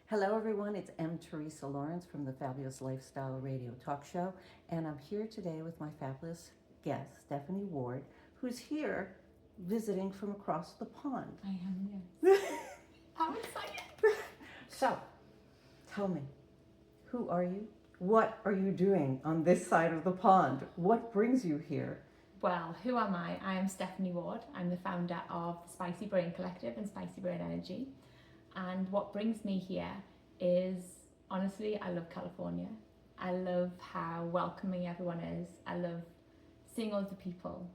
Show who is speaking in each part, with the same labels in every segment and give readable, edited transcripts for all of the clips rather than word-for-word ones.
Speaker 1: Hello, everyone. It's Teresa Lawrence from the Fabulous Lifestyle Radio Talk Show, and I'm here today with my fabulous guest, Stephanie Ward, who's here visiting from across the pond.
Speaker 2: I am, yes. How excited!
Speaker 1: So, tell me, who are you? What are you doing on this side of the pond? What brings you here?
Speaker 2: Well, who am I? I am Stephanie Ward. I'm the founder of the Spicy Brain Collective and Spicy Brain Energy. And what brings me here is, honestly, I love California. I love how welcoming everyone is. I love seeing all the people.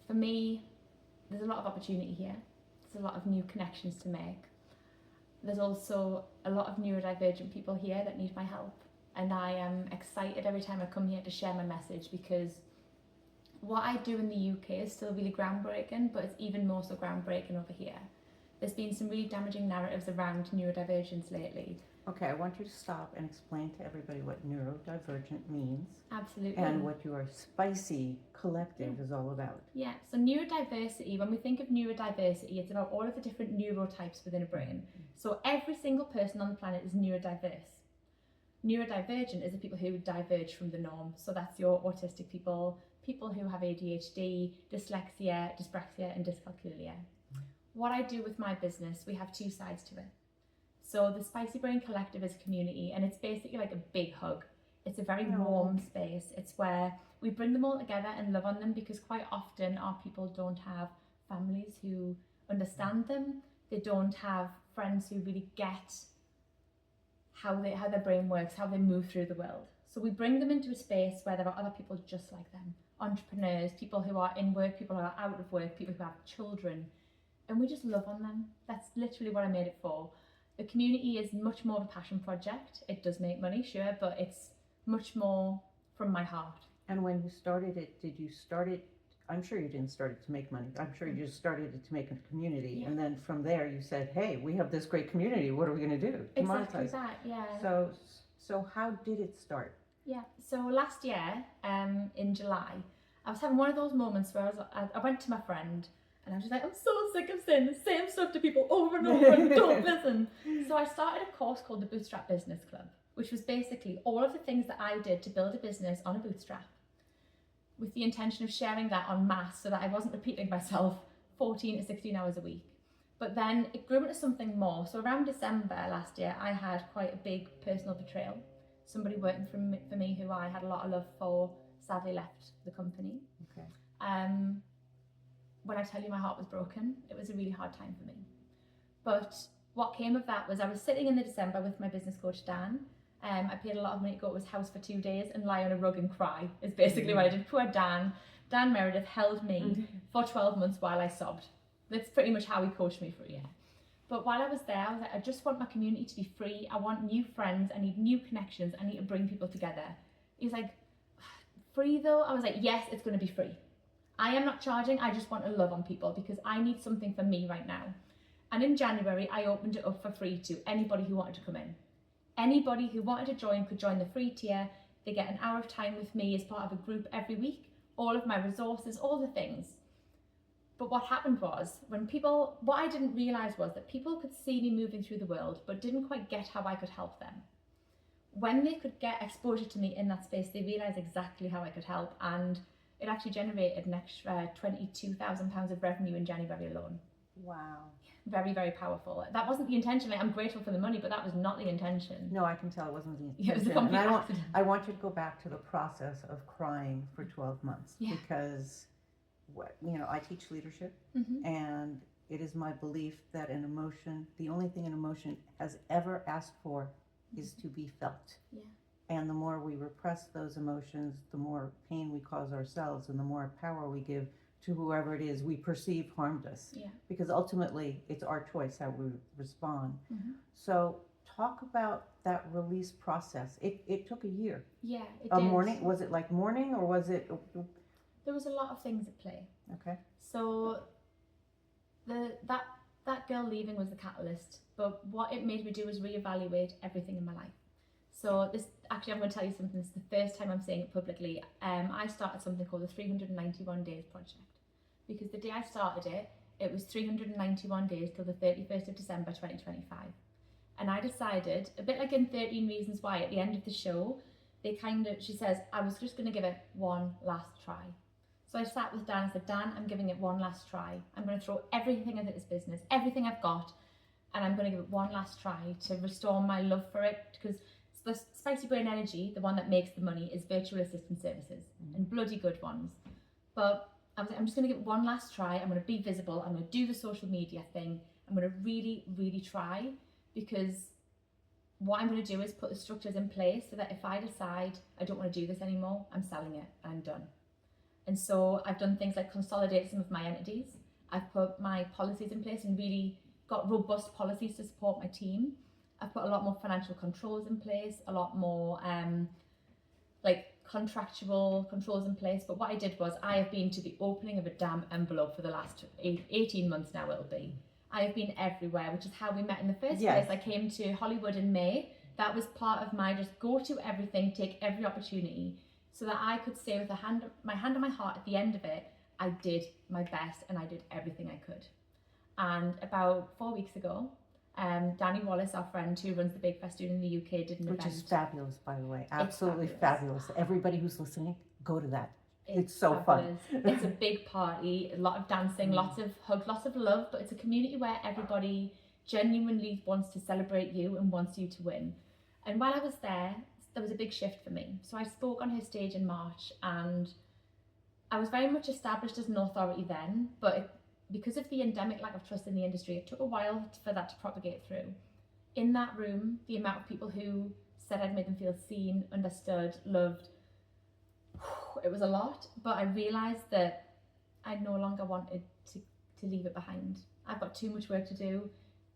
Speaker 2: For me, there's a lot of opportunity here. There's a lot of new connections to make. There's also a lot of neurodivergent people here that need my help. And I am excited every time I come here to share my message, because what I do in the UK is still really groundbreaking, but it's even more so groundbreaking over here. There's been some really damaging narratives around neurodivergence lately.
Speaker 1: Okay, I want you to stop and explain to everybody what neurodivergent means.
Speaker 2: Absolutely.
Speaker 1: And what your Spicy Collective is all about.
Speaker 2: Yeah, so neurodiversity, when we think of neurodiversity, it's about all of the different neurotypes within a brain. So every single person on the planet is neurodiverse. Neurodivergent is the people who diverge from the norm. So that's your autistic people, people who have ADHD, dyslexia, dyspraxia, and dyscalculia. What I do with my business, we have two sides to it. So the Spicy Brain Collective is a community, and it's basically like a big hug. It's a very warm space. It's where we bring them all together and love on them, because quite often our people don't have families who understand them. They don't have friends who really get how their brain works, how they move through the world. So we bring them into a space where there are other people just like them, entrepreneurs, people who are in work, people who are out of work, people who have children, and we just love on them. That's literally what I made it for. The community is much more of a passion project. It does make money, sure, but it's much more from my heart.
Speaker 1: And when you started it, did you start it? I'm sure you didn't start it to make money. I'm sure you just started it to make a community.
Speaker 2: Yeah.
Speaker 1: And then from there you said, hey, we have this great community. What are we going to do? To
Speaker 2: Exactly
Speaker 1: monetize?
Speaker 2: that, yeah.
Speaker 1: So how did it start?
Speaker 2: Yeah, so last year, in July, I was having one of those moments where I went to my friend, and I was just like, I'm so sick of saying the same stuff to people over and over and don't listen. So I started a course called the Bootstrap Business Club, which was basically all of the things that I did to build a business on a bootstrap, with the intention of sharing that en masse so that I wasn't repeating myself 14 to 16 hours a week. But then it grew into something more. So around December last year, I had quite a big personal betrayal. Somebody working for me who I had a lot of love for sadly left the company.
Speaker 1: Okay.
Speaker 2: When I tell you my heart was broken, it was a really hard time for me. But what came of that was I was sitting in the December with my business coach, Dan. I paid a lot of money to go to his house for 2 days and lie on a rug and cry, is basically what I did. Poor Dan. Dan Meredith held me for 12 months while I sobbed. That's pretty much how he coached me for a year. But while I was there, I was like, I just want my community to be free. I want new friends. I need new connections. I need to bring people together. He was like, free though? I was like, yes, it's going to be free. I am not charging. I just want to love on people because I need something for me right now. And in January, I opened it up for free to anybody who wanted to come in. Anybody who wanted to join could join the free tier. They get an hour of time with me as part of a group every week, all of my resources, all the things. But what happened was, what I didn't realise was that people could see me moving through the world, but didn't quite get how I could help them. When they could get exposure to me in that space, they realised exactly how I could help, and it actually generated an extra £22,000 of revenue in January alone.
Speaker 1: Wow.
Speaker 2: Very, very powerful. That wasn't the intention. I'm grateful for the money, but that was not the intention.
Speaker 1: No, I can tell it wasn't the intention.
Speaker 2: Yeah, it was a complete accident.
Speaker 1: I want you to go back to the process of crying for 12 months because I teach leadership, and it is my belief that an emotion, the only thing an emotion has ever asked for is to be felt.
Speaker 2: Yeah.
Speaker 1: And the more we repress those emotions, the more pain we cause ourselves and the more power we give to whoever it is we perceive harmed us. Yeah. Because ultimately it's our choice how we respond. So talk about that release process. It took a year.
Speaker 2: Yeah, it did.
Speaker 1: Mourning? Was it like mourning or was it?
Speaker 2: There was a lot of things at play.
Speaker 1: Okay.
Speaker 2: So that girl leaving was the catalyst, but what it made me do was reevaluate everything in my life. So I'm going to tell you something. This is the first time I'm saying it publicly. I started something called the 391 Days Project, because the day I started it, it was 391 days till the 31st of December 2025. And I decided, a bit like in 13 Reasons Why, at the end of the show, she says, I was just going to give it one last try. So I sat with Dan and said, Dan, I'm giving it one last try. I'm going to throw everything into this business, everything I've got, and I'm going to give it one last try to restore my love for it, because the Spicy Brain Energy, the one that makes the money, is virtual assistant services, and bloody good ones. But I was like, I'm just going to give it one last try. I'm going to be visible. I'm going to do the social media thing. I'm going to really, really try, because what I'm going to do is put the structures in place so that if I decide I don't want to do this anymore, I'm selling it and I'm done. And so I've done things like consolidate some of my entities. I've put my policies in place and really got robust policies to support my team. I've put a lot more financial controls in place, a lot more contractual controls in place. But what I did was, I have been to the opening of a damn envelope for the last 18 months now it'll be. I have been everywhere, which is how we met in the first place. I came to Hollywood in May. That was part of my just go to everything, take every opportunity, so that I could say with my hand on my heart at the end of it, I did my best and I did everything I could. And about 4 weeks ago, Danny Wallace, our friend who runs the Big Festoon in the UK, did an event.
Speaker 1: Which is fabulous, by the way. Absolutely fabulous. Everybody who's listening, go to that. It's so fun.
Speaker 2: It's a big party, a lot of dancing, lots of hugs, lots of love, but it's a community where everybody genuinely wants to celebrate you and wants you to win. And while I was there was a big shift for me. So I spoke on her stage in March, and I was very much established as an authority then, but because of the endemic lack of trust in the industry, it took a while for that to propagate through. In that room, the amount of people who said I'd made them feel seen, understood, loved, it was a lot, but I realised that I no longer wanted to leave it behind. I've got too much work to do.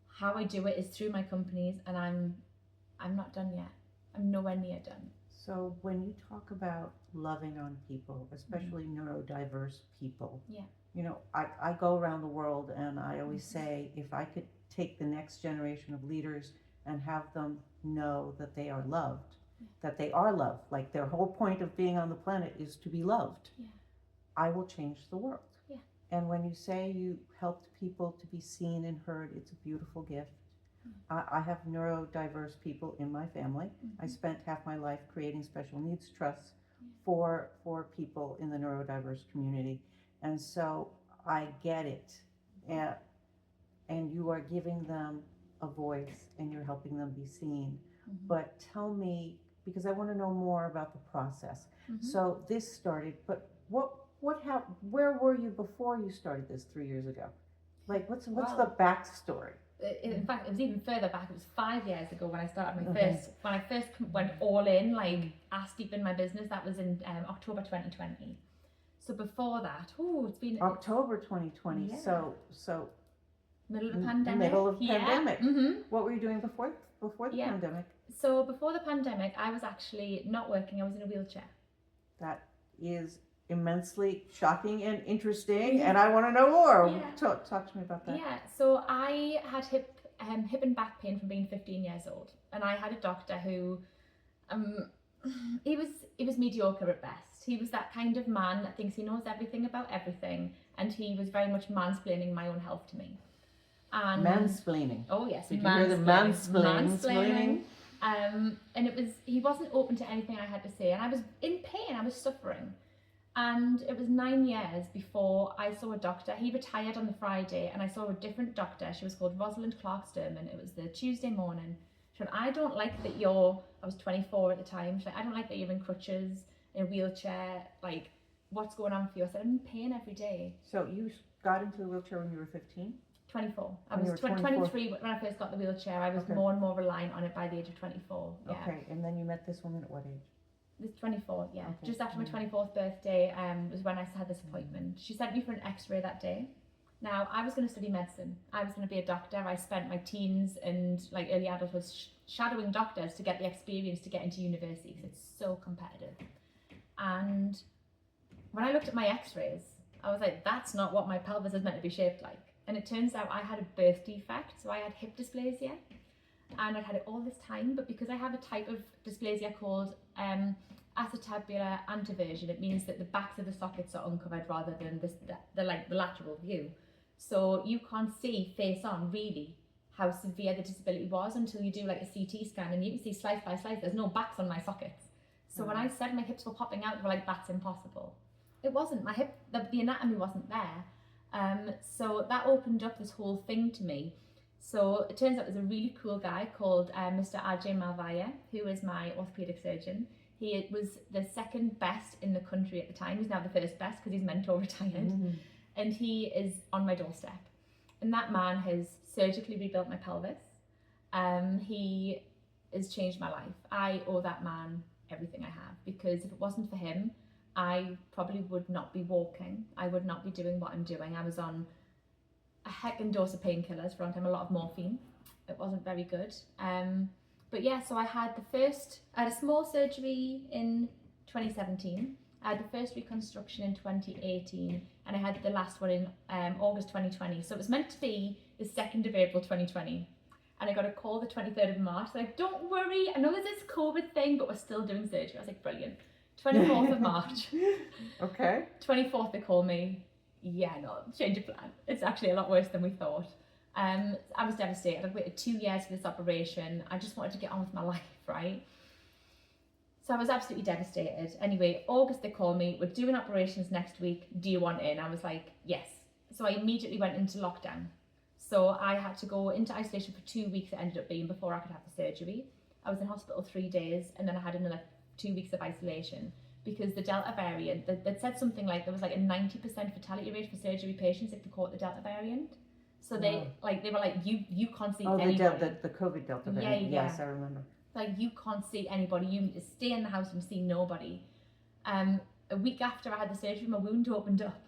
Speaker 2: How I do it is through my companies, and I'm not done yet. I'm nowhere near done.
Speaker 1: So when you talk about loving on people, especially neurodiverse people, you know, I go around the world and I always say, if I could take the next generation of leaders and have them know that they are loved, that they are loved, like their whole point of being on the planet is to be loved, I will change the world. And when you say you helped people to be seen and heard, it's a beautiful gift. I have neurodiverse people in my family. I spent half my life creating special needs trusts for people in the neurodiverse community. And so I get it. And you are giving them a voice and you're helping them be seen. But tell me, because I want to know more about the process. So this started, but where were you before you started this 3 years ago? Like, what's the backstory?
Speaker 2: In fact, it was even further back. It was 5 years ago when I started when I first went all in, like ass deep in my business. That was in October 2020. So before that, it's been
Speaker 1: October 2020. So
Speaker 2: middle of the pandemic.
Speaker 1: Middle of pandemic. What were you doing before the pandemic?
Speaker 2: So before the pandemic, I was actually not working. I was in a wheelchair.
Speaker 1: That is immensely shocking and interesting, and I want to know more. Talk to me about that.
Speaker 2: So I had hip and back pain from being 15 years old, and I had a doctor who he was mediocre at best. He was that kind of man that thinks he knows everything about everything, and he was very much mansplaining my own health to me. And
Speaker 1: mansplaining.
Speaker 2: Oh yes,
Speaker 1: did you hear the mansplaining?
Speaker 2: And he wasn't open to anything I had to say, and I was in pain. I was suffering. And it was 9 years before I saw a doctor. He retired on the Friday, and I saw a different doctor. She was called Rosalind Clark-Sturman. It was the Tuesday morning. She went, I don't like that I was 24 at the time. She's like, I don't like that you're in crutches, in a wheelchair. Like, what's going on for you? I said, I'm in pain every day.
Speaker 1: So you got into the wheelchair when you were 15?
Speaker 2: 24. I was 23 when I first got the wheelchair. I was more and more reliant on it by the age of 24.
Speaker 1: Okay, and then you met this woman at what age?
Speaker 2: This 24, just after my 24th birthday was when I had this appointment. She sent me for an x-ray that day. Now, I was going to study medicine. I was going to be a doctor. I spent my teens and like early adulthood shadowing doctors to get the experience to get into university, because it's so competitive. And when I looked at my x-rays, I was like, that's not what my pelvis is meant to be shaped like. And it turns out I had a birth defect, so I had hip dysplasia. And I'd had it all this time, but because I have a type of dysplasia called acetabular anteversion, it means that the backs of the sockets are uncovered rather than the lateral view. So you can't see face on really how severe the disability was until you do like a CT scan and you can see slice by slice, there's no backs on my sockets. So when I said my hips were popping out, they were like, that's impossible. It wasn't. My hip, the anatomy wasn't there. So that opened up this whole thing to me. So it turns out there's a really cool guy called Mr. Ajay Malvaya, who is my orthopedic surgeon. He was the second best in the country at the time. He's now the first best because his mentor retired.
Speaker 1: Mm-hmm.
Speaker 2: And he is on my doorstep. And that man has surgically rebuilt my pelvis. He has changed my life. I owe that man everything I have, because if it wasn't for him, I probably would not be walking. I would not be doing what I'm doing. I was on a heckin' dose of painkillers for a long time, a lot of morphine. It wasn't very good. But yeah, so I had a small surgery in 2017. I had the first reconstruction in 2018, and I had the last one in August 2020. So it was meant to be the 2nd of April 2020. And I got a call the 23rd of March, like, don't worry, I know there's this COVID thing, but we're still doing surgery. I was like, brilliant. 24th of March.
Speaker 1: Okay.
Speaker 2: 24th, they call me. Yeah, no, change of plan. It's actually a lot worse than we thought. I was devastated. I'd waited 2 years for this operation. I just wanted to get on with my life, right? So I was absolutely devastated. Anyway, August, they call me. We're doing operations next week. Do you want in? I was like, yes. So I immediately went into lockdown. So I had to go into isolation for 2 weeks, it ended up being, before I could have the surgery. I was in hospital 3 days, and then I had another 2 weeks of isolation because the Delta variant, that said something like there was like a 90% fatality rate for surgery patients if they caught the Delta variant. So they were like, you can't see anybody.
Speaker 1: The COVID Delta variant.
Speaker 2: Yeah.
Speaker 1: Yes, I remember.
Speaker 2: Like, you can't see anybody. You need to stay in the house and see nobody. A week after I had the surgery, my wound opened up,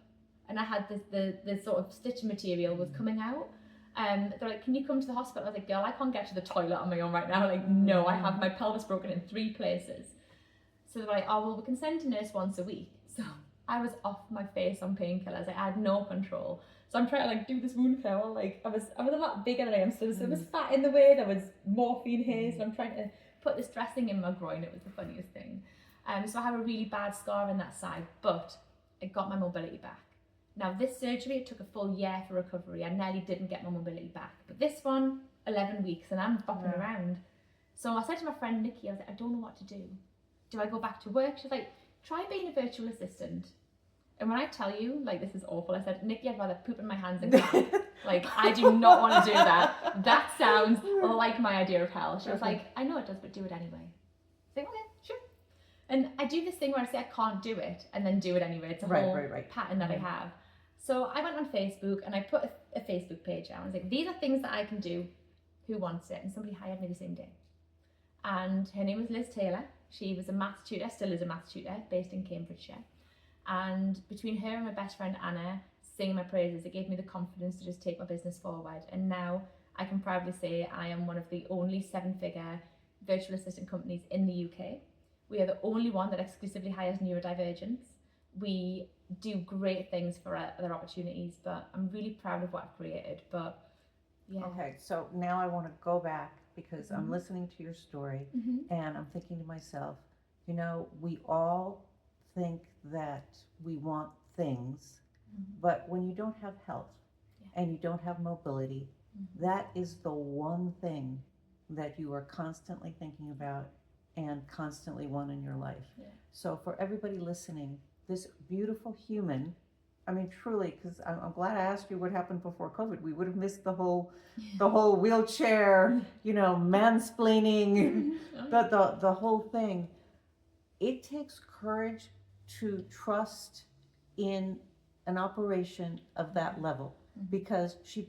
Speaker 2: and I had the sort of stitch material was coming out. They're like, can you come to the hospital? I was like, girl, I can't get to the toilet on my own right now. Like, no, I have my pelvis broken in 3 places. So they're like, oh, well, we can send a nurse once a week. So I was off my face on painkillers. I had no control. So I'm trying to like do this wound care. Like I was a lot bigger than I am. So there was fat in the way. There was morphine here. So I'm trying to put this dressing in my groin. It was the funniest thing. So I have a really bad scar in that side, but I got my mobility back. Now this surgery, it took a full year for recovery. I nearly didn't get my mobility back. But this one, 11 weeks, and I'm bopping around. So I said to my friend Nikki, I was like, I don't know what to do. Do I go back to work? She's like, try being a virtual assistant. And when I tell you, like, this is awful, I said, Nikki, I'd rather poop in my hands and clap. Like, I do not want to do that. That sounds like my idea of hell. She was like, I know it does, but do it anyway. I was like, okay, sure. And I do this thing where I say I can't do it and then do it anyway. It's a whole pattern that I have. So I went on Facebook and I put a Facebook page out. I was like, these are things that I can do. Who wants it? And somebody hired me the same day. And her name was Liz Taylor. She was a maths tutor, still is a maths tutor, based in Cambridgeshire. And between her and my best friend Anna singing my praises, it gave me the confidence to just take my business forward. And now I can proudly say I am one of the only 7-figure virtual assistant companies in the UK. We are the only one that exclusively hires neurodivergents. We do great things for other opportunities, but I'm really proud of what I've created. But yeah.
Speaker 1: Okay, so now I want to go back because I'm listening to your story and I'm thinking to myself, you know, we all think that we want things, but when you don't have health and you don't have mobility, that is the one thing that you are constantly thinking about and constantly want in your life. Yeah. So for everybody listening, this beautiful human, I mean, truly, because I'm glad I asked you what happened before COVID. We would have missed the whole wheelchair, you know, mansplaining, the whole thing. It takes courage to trust in an operation of that level, because she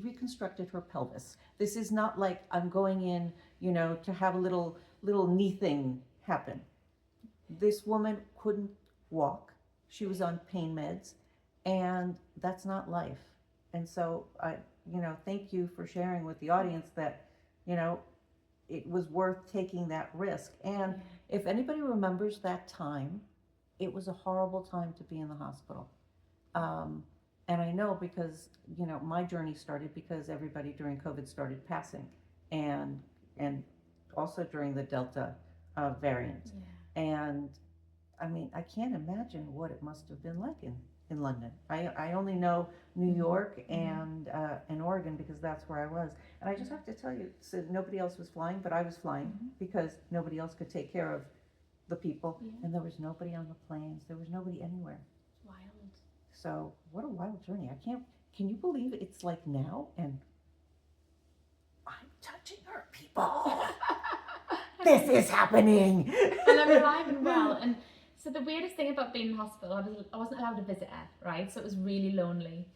Speaker 1: reconstructed her pelvis. This is not like I'm going in, you know, to have a little knee thing happen. This woman couldn't walk. She was on pain meds, and that's not life. And so I, you know, thank you for sharing with the audience that, you know, it was worth taking that risk. And if anybody remembers that time, it was a horrible time to be in the hospital. And I know because, you know, my journey started because everybody during COVID started passing, and also during the Delta variant. Yeah. And I mean, I can't imagine what it must have been like in in London. I only know New York and Oregon because that's where I was. And I just have to tell you, so nobody else was flying, but I was flying because nobody else could take care of the people.
Speaker 2: Yeah.
Speaker 1: And there was nobody on the planes. There was nobody anywhere.
Speaker 2: Wild.
Speaker 1: So what a wild journey. Can you believe it's like now and I'm touching her people. This is happening.
Speaker 2: And I'm alive and well. And so the weirdest thing about being in hospital, I wasn't allowed to visit her, right? So it was really lonely.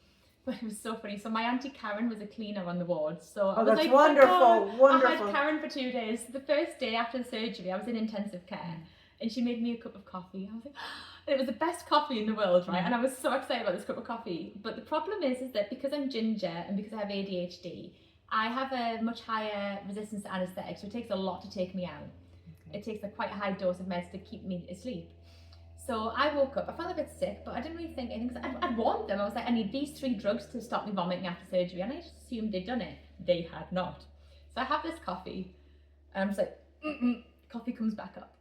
Speaker 2: But it was so funny. So my Auntie Karen was a cleaner on the ward. So I was
Speaker 1: that's
Speaker 2: like,
Speaker 1: wonderful,
Speaker 2: oh God.
Speaker 1: wonderful.
Speaker 2: I had Karen for 2 days. The first day after the surgery, I was in intensive care. And she made me a cup of coffee. I was like, and it was the best coffee in the world, right? And I was so excited about this cup of coffee. But the problem is that because I'm ginger and because I have ADHD, I have a much higher resistance to anaesthetic, so it takes a lot to take me out. It takes quite a high dose of meds to keep me asleep. So I woke up, I felt a bit sick, but I didn't really think anything, because I'd warned them. I was like, I need these 3 drugs to stop me vomiting after surgery, and I just assumed they'd done it. They had not. So I have this coffee, and I'm just like, coffee comes back up.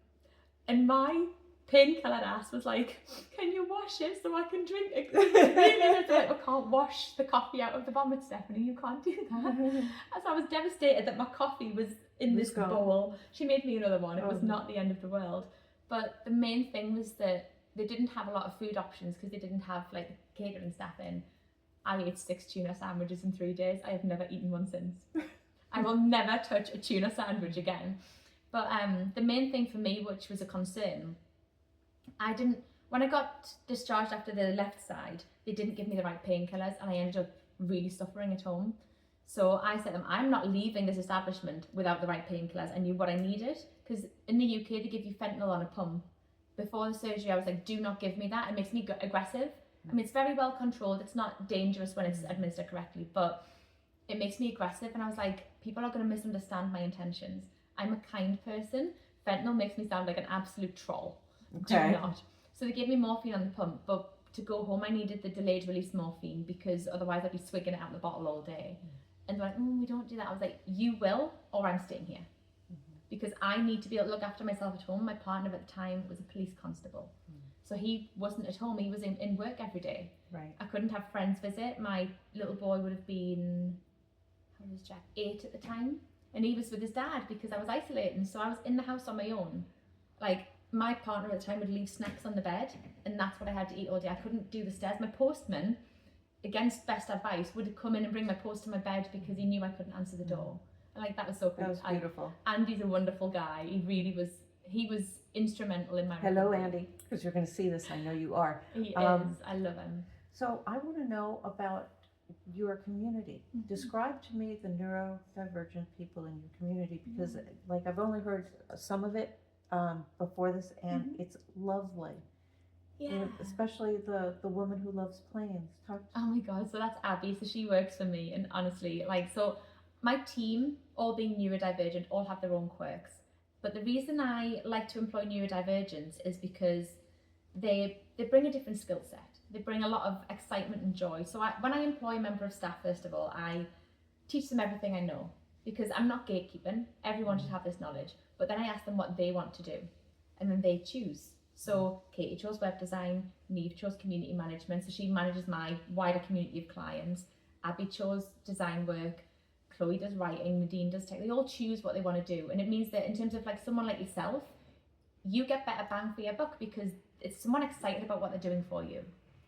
Speaker 2: And my painkiller ass was like, can you wash it so I can drink it? Really, like, I can't wash the coffee out of the vomit, Stephanie, you can't do that. And so I was devastated that my coffee was in this bowl. She made me another one. It was not the end of the world. But the main thing was that they didn't have a lot of food options because they didn't have like catering staff in. I ate 6 tuna sandwiches in 3 days. I have never eaten one since. I will never touch a tuna sandwich again. But the main thing for me, which was a concern, when I got discharged after the left side, they didn't give me the right painkillers and I ended up really suffering at home. So I said to them, I'm not leaving this establishment without the right painkillers. I knew what I needed, because in the UK they give you fentanyl on a pump. Before the surgery I was like, do not give me that, it makes me aggressive. I mean, it's very well controlled, it's not dangerous when it's administered correctly, but it makes me aggressive. And I was like, people are going to misunderstand my intentions. I'm a kind person. Fentanyl makes me sound like an absolute troll. Okay. Do not. So they gave me morphine on the pump, but to go home I needed the delayed release morphine because otherwise I'd be swigging it out of the bottle all day. And they're like, we don't do that. I was like, you will, or I'm staying here. Because I need to be able to look after myself at home. My partner at the time was a police constable. So he wasn't at home, he was in work every day.
Speaker 1: Right.
Speaker 2: I couldn't have friends visit. My little boy would have been, how old was Jack? 8 at the time. And he was with his dad because I was isolating. So I was in the house on my own. Like, my partner at the time would leave snacks on the bed, and that's what I had to eat all day. I couldn't do the stairs. My postman, against best advice, would come in and bring my post to my bed because he knew I couldn't answer the door. And like, that was so cool.
Speaker 1: That was beautiful.
Speaker 2: Andy's a wonderful guy. He was instrumental in my
Speaker 1: Hello,
Speaker 2: recovery.
Speaker 1: Andy, because you're going to see this. I know you are.
Speaker 2: He is. I love him.
Speaker 1: So I want to know about your community. Describe to me the neurodivergent people in your community, because like I've only heard some of it before this, and it's lovely.
Speaker 2: Yeah.
Speaker 1: You know, especially the woman who loves planes.
Speaker 2: Oh my God, so that's Abby. So she works for me, and honestly, so my team, all being neurodivergent, all have their own quirks. But the reason I like to employ neurodivergents is because they bring a different skill set. They bring a lot of excitement and joy. So when I employ a member of staff, first of all, I teach them everything I know, because I'm not gatekeeping. Everyone should have this knowledge. But then I ask them what they want to do, and then they choose. So Katie chose web design, Neve chose community management, so she manages my wider community of clients. Abby chose design work, Chloe does writing, Nadine does tech. They all choose what they want to do. And it means that in terms of like someone like yourself, you get better bang for your buck because it's someone excited about what they're doing for you.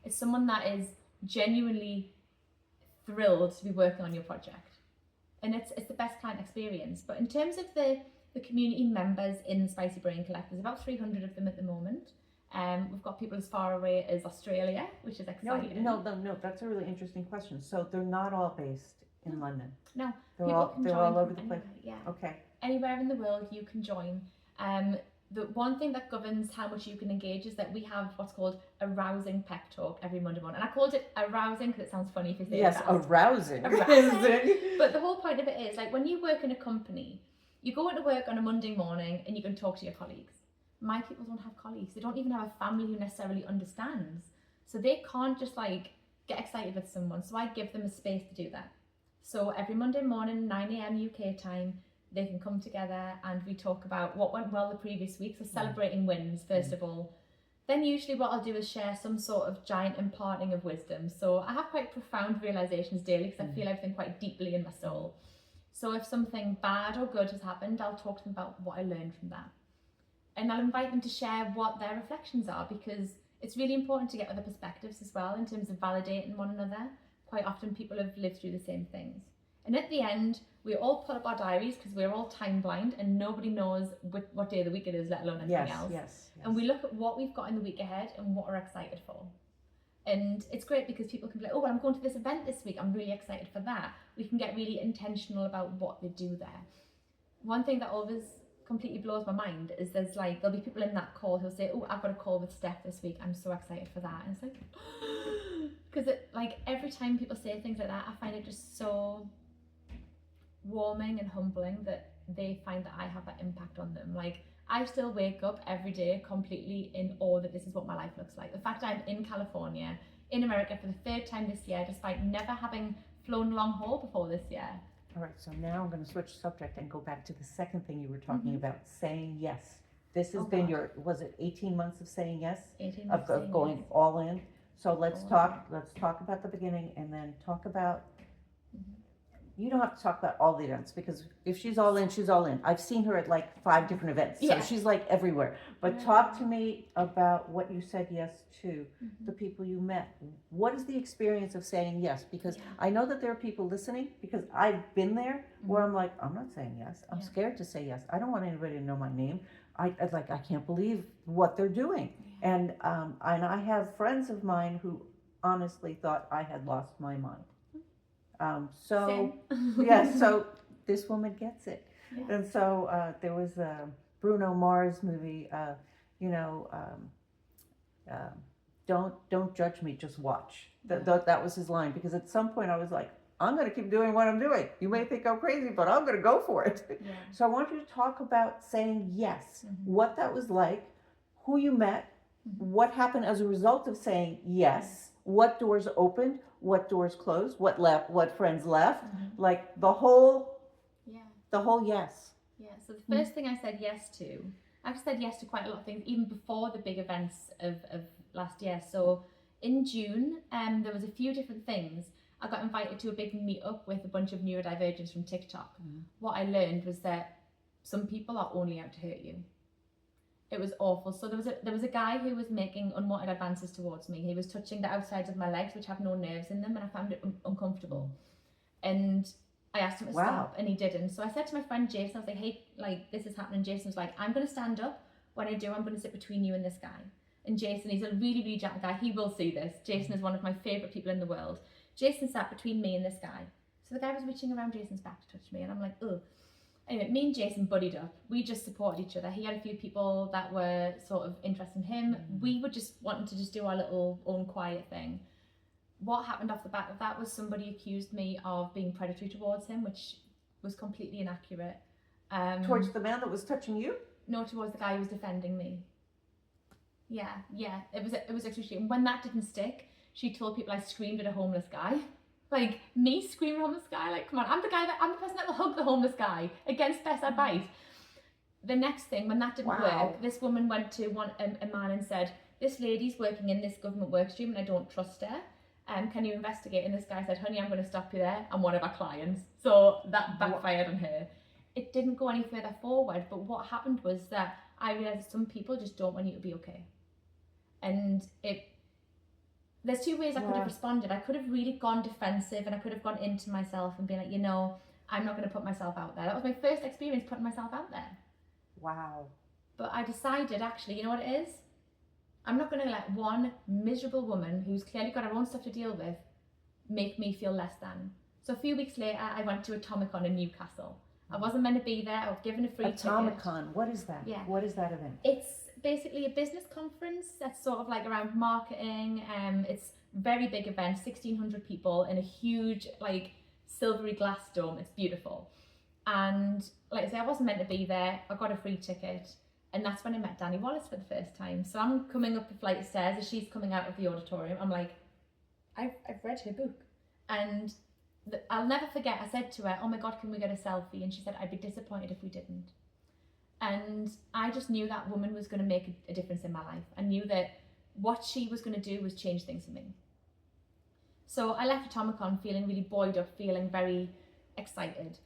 Speaker 2: It's someone that is genuinely thrilled to be working on your project. And it's the best client experience. But in terms of the community members in the Spicy Brain Collective, there's about 300 of them at the moment. We've got people as far away as Australia, which is exciting.
Speaker 1: No, that's a really interesting question. So they're not all based in London.
Speaker 2: No,
Speaker 1: they're all over the place.
Speaker 2: Yeah.
Speaker 1: Okay.
Speaker 2: Anywhere in the world you can join. The one thing that governs how much you can engage is that we have what's called a rousing pep talk every Monday morning. And I called it arousing because it sounds funny if you say it fast.
Speaker 1: Arousing.
Speaker 2: But the whole point of it is, like, when you work in a company, you go into work on a Monday morning and you can talk to your colleagues. My people don't have colleagues. They don't even have a family who necessarily understands. So they can't just like get excited with someone. So I give them a space to do that. So every Monday morning, 9 a.m. UK time, they can come together and we talk about what went well the previous week. So celebrating wins, first of all. Then usually what I'll do is share some sort of giant imparting of wisdom. So I have quite profound realizations daily because I feel everything quite deeply in my soul. So if something bad or good has happened, I'll talk to them about what I learned from that. And I'll invite them to share what their reflections are, because it's really important to get other perspectives as well in terms of validating one another. Quite often people have lived through the same things. And at the end, we all put up our diaries because we're all time blind and nobody knows what day of the week it is, let alone anything else.
Speaker 1: Yes.
Speaker 2: And we look at what we've got in the week ahead and what we're excited for. And it's great because people can be like, oh, well, I'm going to this event this week, I'm really excited for that. We can get really intentional about what they do there. One thing that always completely blows my mind is there'll be people in that call who'll say, oh, I've got a call with Steph this week, I'm so excited for that. And it's like, because every time people say things like that, I find it just so warming and humbling that they find that I have that impact on them. Like, I still wake up every day completely in awe that this is what my life looks like. The fact I'm in California, in America for the third time this year, despite never having flown long haul before this year.
Speaker 1: All right, so now I'm going to switch subject and go back to the second thing you were talking about, saying yes. This has been was it 18 months of saying yes?
Speaker 2: 18 months
Speaker 1: of going
Speaker 2: yes.
Speaker 1: all in. So let's talk about the beginning and then talk about, you don't have to talk about all the events because if she's all in, she's all in. I've seen her at like 5 different events, so she's like everywhere. But talk to me about what you said yes to, the people you met. What is the experience of saying yes? Because I know that there are people listening, because I've been there where I'm like, I'm not saying yes. I'm scared to say yes. I don't want anybody to know my name. I can't believe what they're doing. And I have friends of mine who honestly thought I had lost my mind. So this woman gets it. And so there was a Bruno Mars movie, don't judge me, just watch. That was his line, because at some point I was like, I'm going to keep doing what I'm doing. You may think I'm crazy, but I'm going to go for it. So I want you to talk about saying yes, what that was like, who you met, what happened as a result of saying yes, what doors opened, what doors closed, what left, what friends left, like the whole yes.
Speaker 2: Yeah, so the first thing I said yes to, I've said yes to quite a lot of things, even before the big events of last year. So in June, there was a few different things. I got invited to a big meetup with a bunch of neurodivergents from TikTok. What I learned was that some people are only out to hurt you. It was awful. So there was a guy who was making unwanted advances towards me. He was touching the outsides of my legs, which have no nerves in them, and I found it uncomfortable. And I asked him to stop, and he didn't. So I said to my friend Jason, I was like, hey, like, this is happening. Jason was like, I'm going to stand up. When I do, I'm going to sit between you and this guy. And Jason, he's a really, really gentle guy. He will see this. Jason is one of my favourite people in the world. Jason sat between me and this guy. So the guy was reaching around Jason's back to touch me, and I'm like, ugh. Anyway, me and Jason buddied up. We just supported each other. He had a few people that were sort of interested in him. We were just wanting to just do our little own quiet thing. What happened off the back of that was somebody accused me of being predatory towards him, which was completely inaccurate.
Speaker 1: Towards the man that was touching you?
Speaker 2: No, towards the guy who was defending me. Yeah. It was excruciating. When that didn't stick, she told people I screamed at a homeless guy. Like, me screaming at a homeless guy? Like, come on, I'm the person that will hug the homeless guy against best advice. The next thing, when that didn't work, this woman went to a man and said, this lady's working in this government work stream and I don't trust her. Can you investigate? And this guy said, honey, I'm going to stop you there. I'm one of our clients. So that backfired on her. It didn't go any further forward, but what happened was that I realised some people just don't want you to be okay. And there's 2 ways I could have responded. I could have really gone defensive and I could have gone into myself and been like, I'm not going to put myself out there. That was my first experience putting myself out there.
Speaker 1: Wow.
Speaker 2: But I decided, actually, you know what it is? I'm not going to let one miserable woman who's clearly got her own stuff to deal with make me feel less than. So a few weeks later, I went to Atomicon in Newcastle. I wasn't meant to be there. I was given a free ticket.
Speaker 1: Atomicon, what is that?
Speaker 2: Yeah.
Speaker 1: What is that event?
Speaker 2: It's basically a business conference that's sort of like around marketing. It's a very big event, 1,600 people in a huge, like, silvery glass dome. It's beautiful. And like I say, I wasn't meant to be there. I got a free ticket. And that's when I met Danny Wallace for the first time. So I'm coming up the flight of stairs as she's coming out of the auditorium. I'm like, I've read her book. And I'll never forget, I said to her, oh my God, can we get a selfie? And she said, I'd be disappointed if we didn't. And I just knew that woman was going to make a difference in my life. I knew that what she was going to do was change things for me. So I left Atomicon feeling really buoyed up, feeling very excited.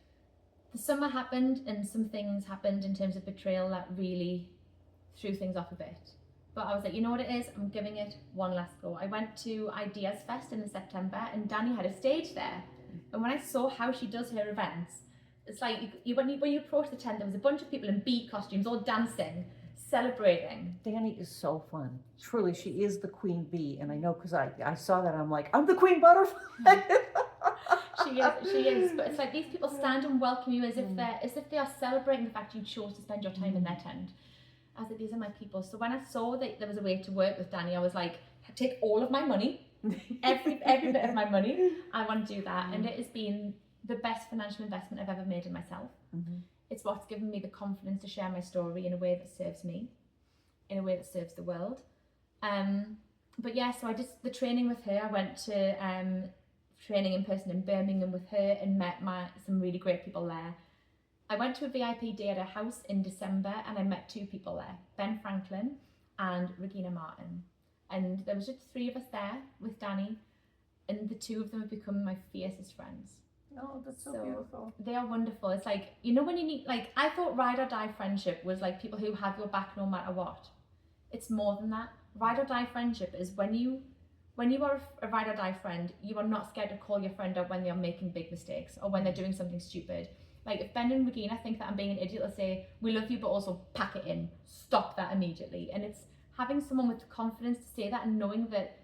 Speaker 2: The summer happened and some things happened in terms of betrayal that really threw things off a bit. But I was like, you know what it is? I'm giving it one last go. I went to Ideas Fest in September and Danny had a stage there. And when I saw how she does her events, it's like when you approach the tent, there was a bunch of people in bee costumes all dancing, celebrating.
Speaker 1: Danny is so fun. Truly, she is the queen bee. And I know because I saw that, I'm like, I'm the queen butterfly.
Speaker 2: She is. But it's like these people stand and welcome you as if they are celebrating the fact you chose to spend your time in their tent. I was like, these are my people. So when I saw that there was a way to work with Danny, I was like, take all of my money, every bit of my money. I want to do that. And it has been the best financial investment I've ever made in myself. It's what's given me the confidence to share my story in a way that serves me, in a way that serves the world. But yeah, so I did the training with her. I went to training in person in Birmingham with her and met some really great people there. I went to a VIP day at her house in December and I met two people there, Ben Franklin and Regina Martin. And there was just three of us there with Danny, and the two of them have become my fiercest friends.
Speaker 1: Oh, that's so beautiful.
Speaker 2: They are wonderful. It's like, you know, when you need, like, I thought ride or die friendship was like people who have your back no matter what. It's more than that. Ride or die friendship is when you are a ride or die friend, you are not scared to call your friend out when they're making big mistakes or when they're doing something stupid. Like if Ben and Regina think that I'm being an idiot, they'll say, we love you, but also pack it in. Stop that immediately. And it's having someone with confidence to say that and knowing that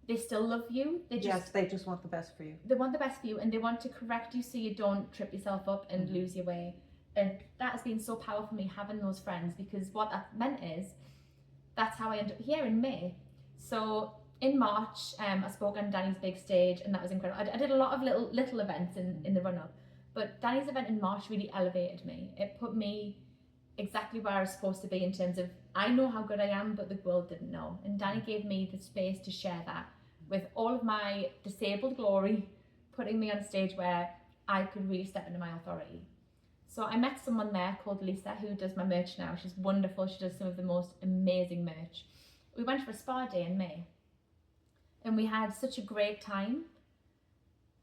Speaker 2: they still love you. They
Speaker 1: just want the best for you.
Speaker 2: They want the best for you and they want to correct you so you don't trip yourself up and lose your way. And that has been so powerful for me, having those friends, because what that meant is that's how I ended up here in May. So in March, I spoke on Danny's big stage and that was incredible. I did a lot of little events in the run-up. But Danny's event in March really elevated me. It put me exactly where I was supposed to be in terms of, I know how good I am, but the world didn't know. And Danny gave me the space to share that with all of my disabled glory, putting me on a stage where I could really step into my authority. So I met someone there called Lisa who does my merch now. She's wonderful. She does some of the most amazing merch. We went for a spa day in May and we had such a great time.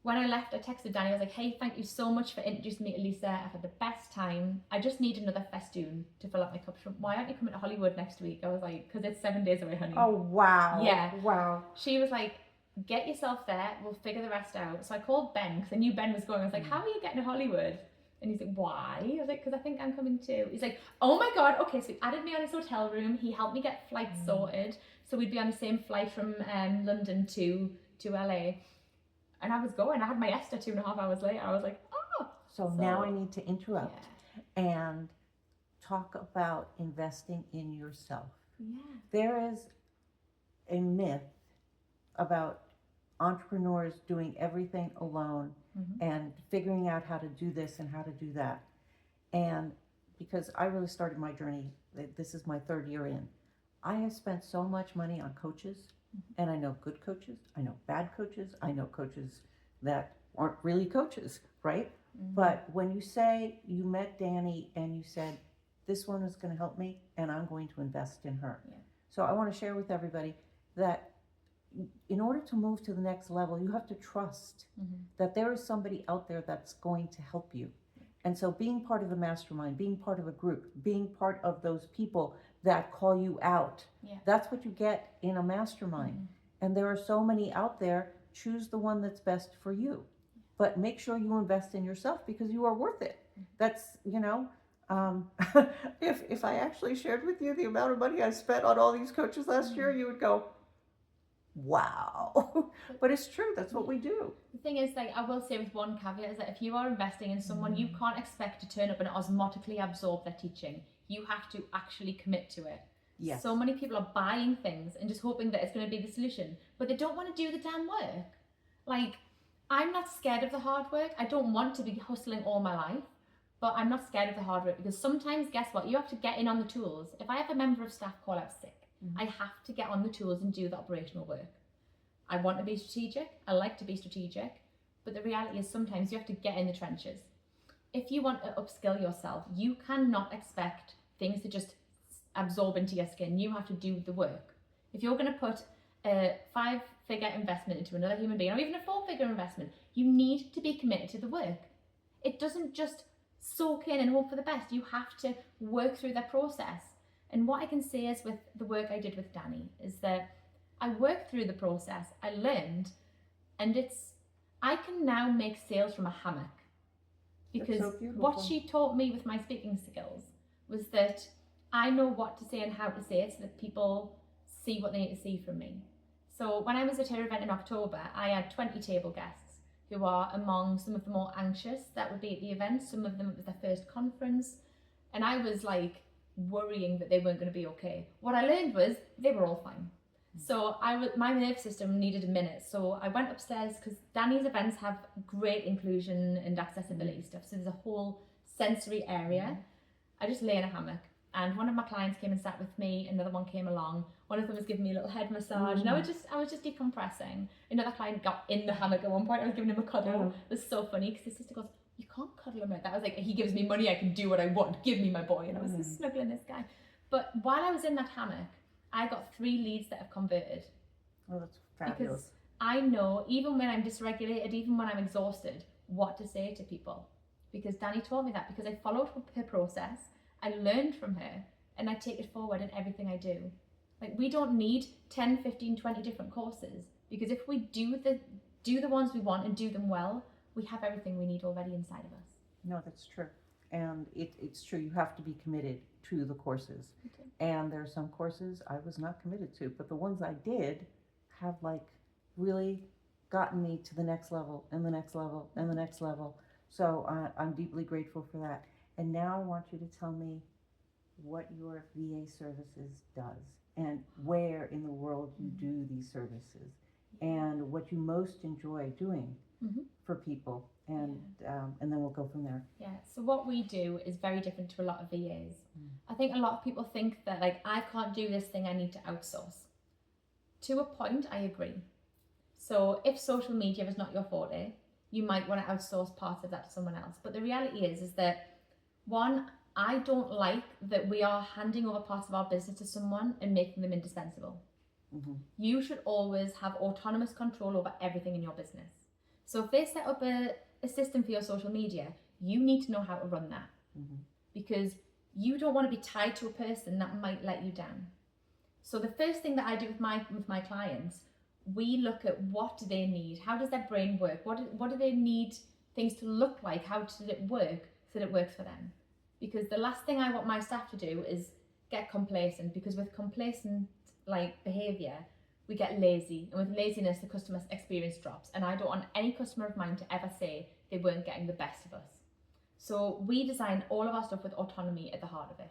Speaker 2: When I left, I texted Danny, I was like, hey, thank you so much for introducing me to Lisa. I've had the best time. I just need another festoon to fill up my cup. Why aren't you coming to Hollywood next week? I was like, because it's 7 days away, honey.
Speaker 1: Oh, wow.
Speaker 2: Yeah.
Speaker 1: Wow.
Speaker 2: She was like, get yourself there. We'll figure the rest out. So I called Ben because I knew Ben was going. I was like, how are you getting to Hollywood? And he's like, why? I was like, because I think I'm coming too. He's like, oh my God. Okay, so he added me on his hotel room. He helped me get flights sorted. So we'd be on the same flight from London to LA. And I was going. I had my Esther 2.5 hours later. I was like, oh.
Speaker 1: So now I need to interrupt and talk about investing in yourself.
Speaker 2: Yeah.
Speaker 1: There is a myth about entrepreneurs doing everything alone and figuring out how to do this and how to do that. And because I really started my journey, this is my 3rd year in, I have spent so much money on coaches. And I know good coaches, I know bad coaches, I know coaches that aren't really coaches, right? But when you say you met Danny and you said, this one is going to help me and I'm going to invest in her. Yeah. So I want to share with everybody that in order to move to the next level, you have to trust that there is somebody out there that's going to help you. And so being part of the mastermind, being part of a group, being part of those people that call you out, that's what you get in a mastermind. And there are so many out there. Choose the one that's best for you. But make sure you invest in yourself because you are worth it. That's, you know, if I actually shared with you the amount of money I spent on all these coaches last year, you would go, wow. But it's true. That's what we do.
Speaker 2: The thing is, like, I will say with one caveat is that if you are investing in someone, you can't expect to turn up and osmotically absorb their teaching. You have to actually commit to it. Yes. So many people are buying things and just hoping that it's going to be the solution, but they don't want to do the damn work. Like, I'm not scared of the hard work. I don't want to be hustling all my life, but I'm not scared of the hard work because sometimes, guess what? You have to get in on the tools. If I have a member of staff call out sick, I have to get on the tools and do the operational work. I want to be strategic. I like to be strategic, but the reality is sometimes you have to get in the trenches. If you want to upskill yourself, you cannot expect things to just absorb into your skin. You have to do the work. If you're going to put a 5-figure investment into another human being, or even a 4-figure investment, you need to be committed to the work. It doesn't just soak in and hope for the best. You have to work through that process. And what I can say is with the work I did with Danny is that I worked through the process, I learned, and I can now make sales from a hammock. Because
Speaker 1: so
Speaker 2: what she taught me with my speaking skills was that I know what to say and how to say it so that people see what they need to see from me. So when I was at her event in October, I had 20 table guests who are among some of the more anxious that would be at the event. Some of them, it was their first conference. And I was like worrying that they weren't going to be okay. What I learned was they were all fine. So my nerve system needed a minute. So I went upstairs because Danny's events have great inclusion and accessibility stuff. So there's a whole sensory area. I just lay in a hammock. And one of my clients came and sat with me. Another one came along. One of them was giving me a little head massage, and I was just decompressing. Another client got in the hammock at one point. I was giving him a cuddle. It was so funny because his sister goes, "You can't cuddle him like that." I was like, "He gives me money. I can do what I want. Give me my boy." And I was just snuggling this guy. But while I was in that hammock, I got 3 leads that have converted.
Speaker 1: Oh, that's fabulous.
Speaker 2: Because I know, even when I'm dysregulated, even when I'm exhausted, what to say to people. Because Danny taught me that, because I followed her process. I learned from her, and I take it forward in everything I do. Like, we don't need 10, 15, 20 different courses, because if we do the ones we want and do them well, we have everything we need already inside of us.
Speaker 1: No, that's true. And it's true, you have to be committed to the courses.
Speaker 2: Okay.
Speaker 1: And there are some courses I was not committed to, but the ones I did have like really gotten me to the next level and the next level and the next level. So I'm deeply grateful for that. And now I want you to tell me what your VA services does and where in the world you do these services and what you most enjoy doing for people. And then we'll go from there.
Speaker 2: Yeah, so what we do is very different to a lot of VAs. I think a lot of people think that, like, I can't do this thing, I need to outsource. To a point, I agree. So if social media is not your forte, you might want to outsource parts of that to someone else. But the reality is that, one, I don't like that we are handing over parts of our business to someone and making them indispensable. You should always have autonomous control over everything in your business. So if they set up a system for your social media, you need to know how to run that. Because you don't want to be tied to a person that might let you down. So the first thing that I do with my clients, we look at what do they need, how does their brain work, what do they need things to look like, how does it work so that it works for them. Because the last thing I want my staff to do is get complacent, because with complacent behaviour, we get lazy, and with laziness the customer experience drops, and I don't want any customer of mine to ever say they weren't getting the best of us. So we design all of our stuff with autonomy at the heart of it.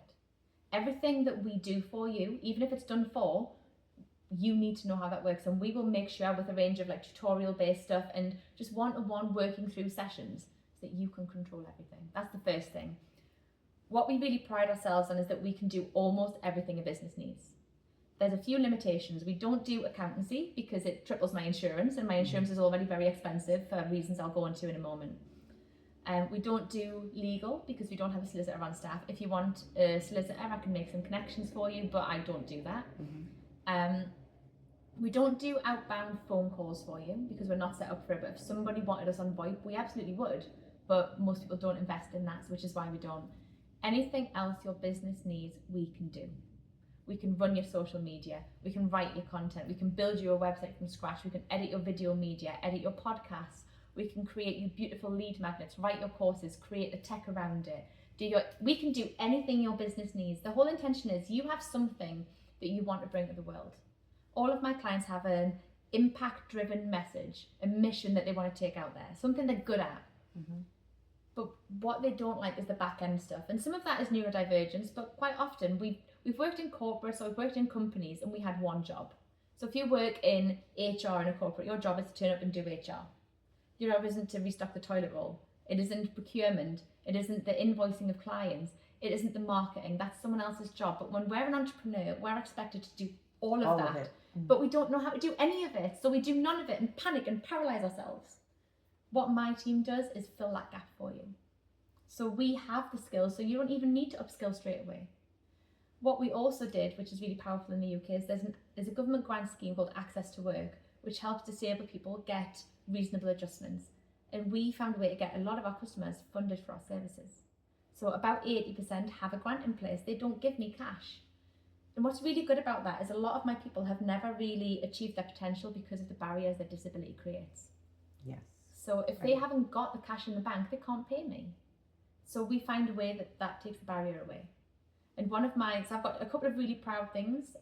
Speaker 2: Everything that we do for you, even if it's done for, you need to know how that works, and we will make sure with a range of tutorial based stuff and just one-to-one working through sessions so that you can control everything. That's the first thing. What we really pride ourselves on is that we can do almost everything a business needs. There's a few limitations. We don't do accountancy because it triples my insurance, and my insurance is already very expensive for reasons I'll go into in a moment. We don't do legal because we don't have a solicitor on staff. If you want a solicitor, I can make some connections for you, but I don't do that. We don't do outbound phone calls for you because we're not set up for it, but if somebody wanted us on VoIP, we absolutely would, but most people don't invest in that, which is why we don't. Anything else your business needs, we can do. We can run your social media, we can write your content, we can build you a website from scratch, we can edit your video media, edit your podcasts, we can create you beautiful lead magnets, write your courses, create the tech around it. We can do anything your business needs. The whole intention is you have something that you want to bring to the world. All of my clients have an impact-driven message, a mission that they want to take out there, something they're good at. But what they don't like is the back-end stuff. And some of that is neurodivergence, but quite often we've worked in corporates or we've worked in companies and we had one job. So if you work in HR in a corporate, your job is to turn up and do HR. Your job isn't to restock the toilet roll. It isn't procurement. It isn't the invoicing of clients. It isn't the marketing. That's someone else's job. But when we're an entrepreneur, we're expected to do all of that. But we don't know how to do any of it. So we do none of it and panic and paralyze ourselves. What my team does is fill that gap for you. So we have the skills, so you don't even need to upskill straight away. What we also did, which is really powerful in the UK, is there's a government grant scheme called Access to Work, which helps disabled people get reasonable adjustments. And we found a way to get a lot of our customers funded for our services. So about 80% have a grant in place. They don't give me cash. And what's really good about that is a lot of my people have never really achieved their potential because of the barriers that disability creates.
Speaker 1: Yes.
Speaker 2: So if they haven't got the cash in the bank, they can't pay me. So we find a way that takes the barrier away. And so I've got a couple of really proud things.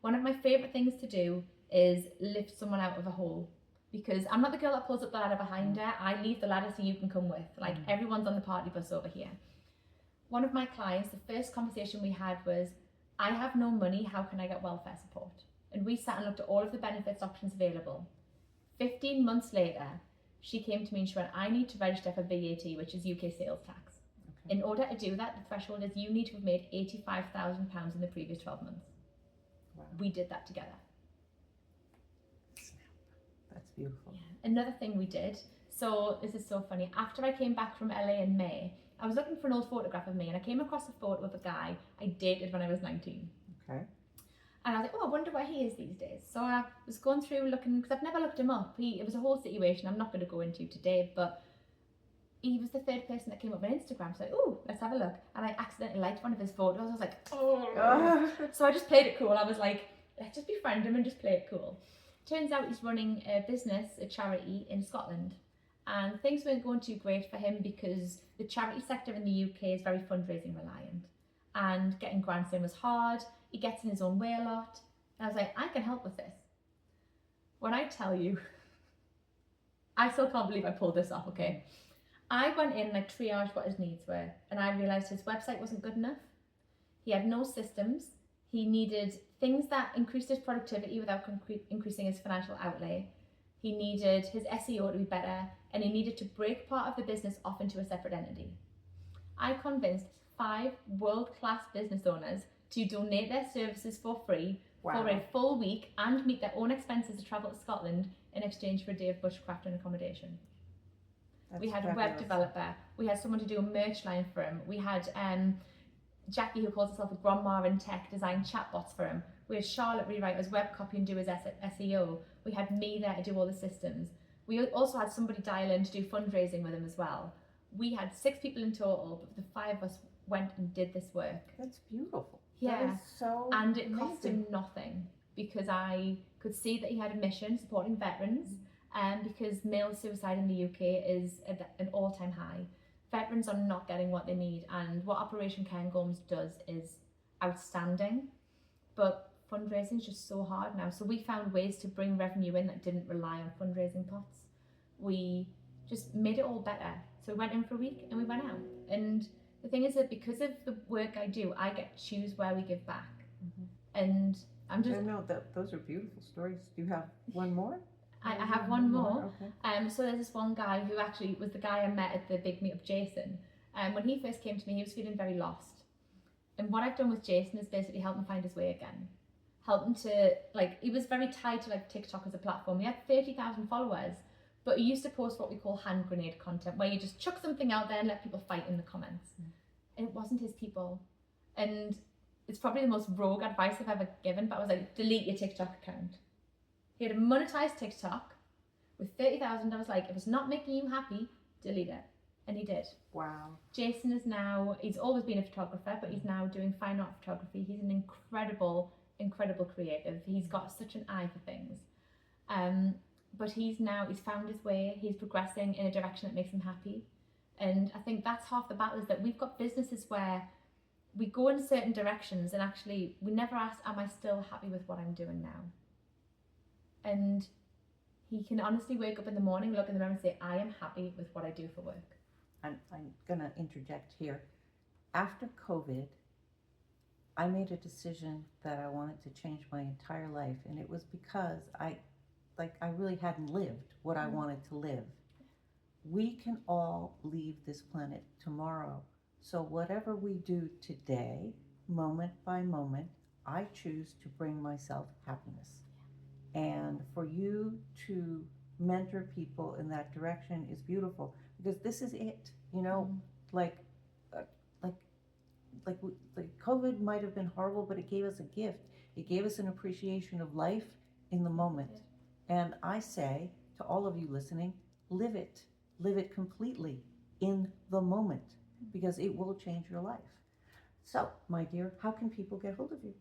Speaker 2: One of my favourite things to do is lift someone out of a hole. Because I'm not the girl that pulls up the ladder behind her. I leave the ladder so you can come with. Like, everyone's on the party bus over here. One of my clients, the first conversation we had was, I have no money, how can I get welfare support? And we sat and looked at all of the benefits options available. 15 months later, she came to me and she went, I need to register for VAT, which is UK sales tax. Okay. In order to do that, the threshold is you need to have made £85,000 in the previous 12 months. Wow. We did that together.
Speaker 1: That's beautiful.
Speaker 2: Yeah. Another thing we did, so this is so funny, after I came back from LA in May, I was looking for an old photograph of me and I came across a photo of a guy I dated when I was 19.
Speaker 1: Okay.
Speaker 2: And I was like, oh, I wonder where he is these days. So I was going through looking, because I've never looked him up. It was a whole situation I'm not going to go into today, but he was the third person that came up on Instagram. So, oh, let's have a look. And I accidentally liked one of his photos. I was like, oh. So I just played it cool. I was like, let's just befriend him and just play it cool. Turns out he's running a business, a charity in Scotland. And things weren't going too great for him because the charity sector in the UK is very fundraising reliant. And getting grants in was hard. He gets in his own way a lot. And I was like, I can help with this. When I tell you, I still can't believe I pulled this off, okay? I went in and I triaged what his needs were. And I realised his website wasn't good enough. He had no systems. He needed things that increased his productivity without increasing his financial outlay. He needed his SEO to be better. And he needed to break part of the business off into a separate entity. I convinced 5 world-class business owners to donate their services for free for a full week and meet their own expenses to travel to Scotland in exchange for a day of bushcraft and accommodation. We had a web developer. We had someone to do a merch line for him. We had Jackie, who calls herself a grandma in tech, design chatbots for him. We had Charlotte rewrite his web copy and do his SEO. We had me there to do all the systems. We also had somebody dial in to do fundraising with him as well. We had 6 people in total, but the 5 of us went and did this work.
Speaker 1: That's beautiful.
Speaker 2: Yeah.
Speaker 1: That is so
Speaker 2: and it cost him nothing because I could see that he had a mission supporting veterans, and because male suicide in the UK is at an all-time high. Veterans are not getting what they need, and what Operation Cairngorms does is outstanding, but fundraising is just so hard now. So we found ways to bring revenue in that didn't rely on fundraising pots. We just made it all better. So we went in for a week and we went out. And the thing is that because of the work I do, I get to choose where we give back. And I'm just...
Speaker 1: No, those are beautiful stories. Do you have one more?
Speaker 2: I have one more.
Speaker 1: Okay.
Speaker 2: So there's this one guy who actually was the guy I met at the big meetup, Jason. When he first came to me, he was feeling very lost. And what I've done with Jason is basically help him find his way again. Help him to, he was very tied to TikTok as a platform. He had 30,000 followers, but he used to post what we call hand grenade content, where you just chuck something out there and let people fight in the comments. And it wasn't his people. And it's probably the most rogue advice I've ever given, but I was like, delete your TikTok account. He had a monetized TikTok with 30,000. I was like, if it's not making you happy, delete it. And he did.
Speaker 1: Wow.
Speaker 2: Jason is now, he's always been a photographer, but he's now doing fine art photography. He's an incredible creative. He's got such an eye for things. But he's found his way. He's progressing in a direction that makes him happy. And I think that's half the battle, is that we've got businesses where we go in certain directions and actually we never ask, am I still happy with what I'm doing now? And he can honestly wake up in the morning, look in the mirror and say, I am happy with what I do for work.
Speaker 1: I'm going to interject here. After COVID, I made a decision that I wanted to change my entire life. And it was because I really hadn't lived what I wanted to live. We can all leave this planet tomorrow. So whatever we do today, moment by moment, I choose to bring myself happiness. And for you to mentor people in that direction is beautiful, because this is it, COVID might have been horrible, but it gave us a gift. It gave us an appreciation of life in the moment. And I say to all of you listening, live it completely in the moment, because it will change your life. So, my dear, how can people get hold of you?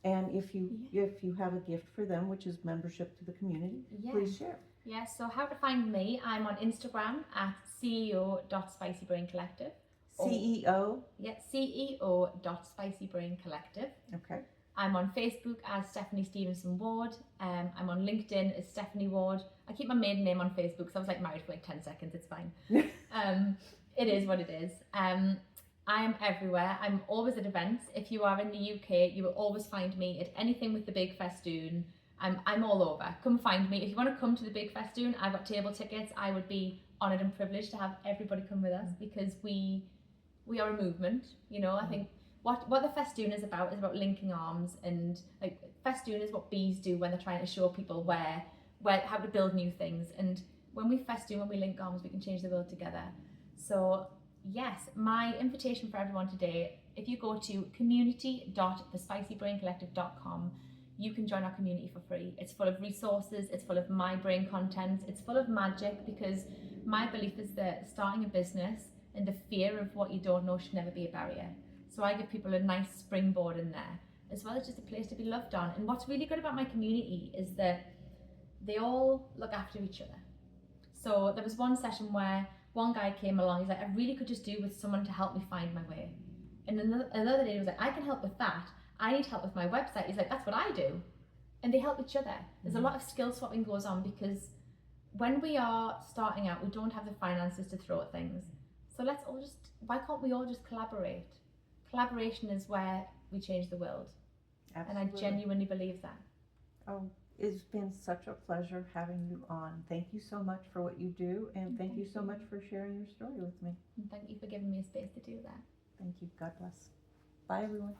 Speaker 1: And if you have a gift for them, which is membership to the community, please share.
Speaker 2: Yes, so how to find me? I'm on Instagram at ceo.spicybraincollective.
Speaker 1: CEO?
Speaker 2: Yeah, ceo.spicybraincollective.
Speaker 1: Okay.
Speaker 2: I'm on Facebook as Stephanie Stevenson Ward. I'm on LinkedIn as Stephanie Ward. I keep my maiden name on Facebook, so I was like married for like 10 seconds, it's fine. It is what it is. I am everywhere. I'm always at events. If you are in the UK, you will always find me at anything with the big festoon. I'm all over. Come find me. If you want to come to the big festoon, I've got table tickets. I would be honoured and privileged to have everybody come with us, because we are a movement. You know, I think what the festoon is about linking arms, and like festoon is what bees do when they're trying to show people where how to build new things. And when we festoon, when we link arms, we can change the world together. So yes, my invitation for everyone today, if you go to community.thespicybraincollective.com, you can join our community for free. It's full of resources, it's full of my brain content, it's full of magic, because my belief is that starting a business and the fear of what you don't know should never be a barrier. So I give people a nice springboard in there, as well as just a place to be loved on. And what's really good about my community is that they all look after each other. So there was one session where one guy came along, he's like, I really could just do with someone to help me find my way. And another day he was like, I can help with that. I need help with my website. He's like, that's what I do. And they help each other. There's a lot of skill swapping goes on, because when we are starting out, we don't have the finances to throw at things. So why can't we all just collaborate? Collaboration is where we change the world.
Speaker 1: Absolutely.
Speaker 2: And I genuinely believe that.
Speaker 1: Oh, it's been such a pleasure having you on. Thank you so much for what you do, and thank you so much for sharing your story with me.
Speaker 2: And thank you for giving me a space to do that.
Speaker 1: Thank you. God bless. Bye, everyone.